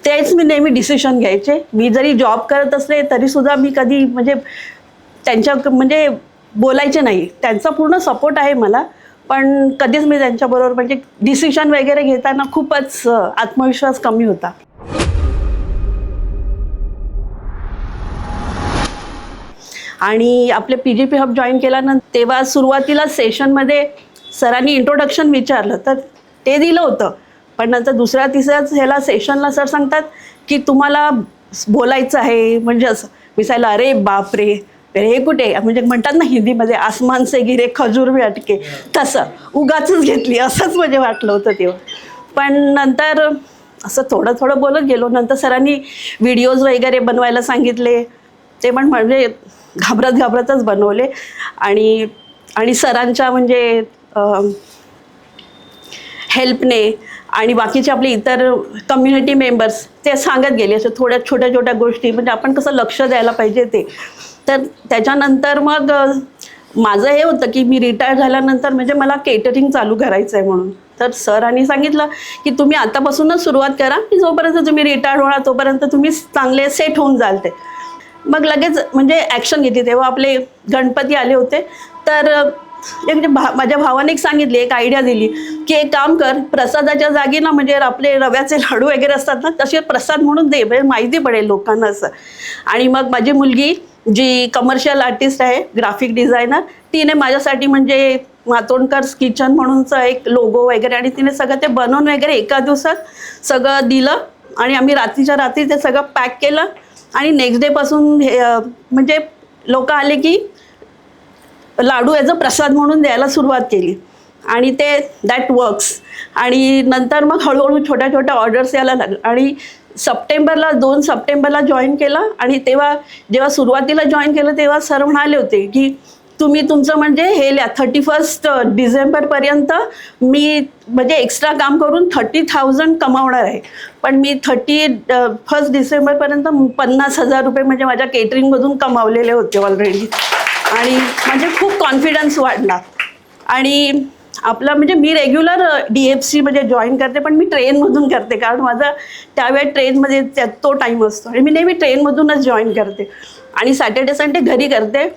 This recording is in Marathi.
तेच मी नेहमी डिसिशन घ्यायचे. मी जरी जॉब करत असले तरीसुद्धा मी कधी म्हणजे त्यांच्या म्हणजे बोलायचे नाही. त्यांचा पूर्ण सपोर्ट आहे मला, पण कधीच मी त्यांच्याबरोबर म्हणजे डिसिशन वगैरे घेताना खूपच आत्मविश्वास कमी होता. आणि आपले PGP हब जॉईन केल्यानंतर तेव्हा सुरुवातीला सेशनमध्ये सरांनी इंट्रोडक्शन विचारलं तर ते दिलं होतं. पण नंतर दुसऱ्या तिसऱ्याच ह्याला सेशनला सर सांगतात की तुम्हाला बोलायचं आहे. म्हणजे असं विचारलं, अरे बापरे, हे कुठे म्हणजे म्हणतात ना हिंदीमध्ये आसमान से गिरे खजूर में अटके, तसं उगाचच घेतली असंच म्हणजे वाटलं होतं तेव्हा. पण नंतर असं थोडं थोडं बोलत गेलो. नंतर सरांनी व्हिडिओज वगैरे बनवायला सांगितले. ते पण म्हणजे घाबरतच बनवले. आणि सरांच्या म्हणजे हेल्पने आणि बाकीचे आपले इतर कम्युनिटी मेंबर्स ते सांगत गेले अशा थोड्या छोट्या छोट्या गोष्टी, म्हणजे आपण कसं लक्ष द्यायला पाहिजे ते. तर त्याच्यानंतर मग माझं हे होतं की मी रिटायर झाल्यानंतर म्हणजे मला केटरिंग चालू करायचं आहे म्हणून. तर सरांनी सांगितलं की तुम्ही आतापासूनच सुरुवात करा, की जोपर्यंत तुम्ही रिटायर होणार तोपर्यंत तुम्ही चांगले सेट होऊन जाल ते. मग लगेच म्हणजे ॲक्शन घेतली. तेव्हा आपले गणपती आले होते. तर म्हणजे माझ्या भावाने एक सांगितली, एक आयडिया दिली की एक काम कर, प्रसादाच्या जागी ना म्हणजे आपले रव्याचे लाडू वगैरे असतात ना, तसे प्रसाद म्हणून दे, म्हणजे माहिती पडेल लोकांना असं. आणि मग माझी मुलगी जी कमर्शियल आर्टिस्ट आहे, ग्राफिक डिझायनर, तिने माझ्यासाठी म्हणजे मातोंडकर्स किचन म्हणूनचं एक लोगो वगैरे आणि तिने सगळं ते बनवून वगैरे एका दिवसात सगळं दिलं. आणि आम्ही रात्रीच्या रात्री ते सगळं पॅक केलं. आणि नेक्स्ट डेपासून म्हणजे लोक आले की लाडू ॲज अ प्रसाद म्हणून द्यायला सुरुवात केली. आणि ते दॅट वर्क्स. आणि नंतर मग हळूहळू छोट्या छोट्या ऑर्डर्स यायला लागल्या. आणि 2 सप्टेंबरला जॉईन केलं. आणि तेव्हा जेव्हा सुरुवातीला जॉईन केलं तेव्हा सर म्हणाले होते की तुम्ही तुमचं म्हणजे हे 31 डिसेंबरपर्यंत मी म्हणजे एक्स्ट्रा काम करून 30,000 कमावणार आहे. पण मी 31 डिसेंबरपर्यंत 50,000 रुपये म्हणजे माझ्या केटरिंगमधून कमावलेले होते ऑलरेडी. आणि म्हणजे खूप कॉन्फिडन्स वाढला. आणि आपला म्हणजे मी रेग्युलर DFC म्हणजे जॉईन करते, पण मी ट्रेनमधून करते कारण माझा त्यावेळेस ट्रेनमध्ये तो टाईम असतो आणि मी नेहमी ट्रेनमधूनच जॉईन करते. आणि सॅटर्डे संडे घरी करते.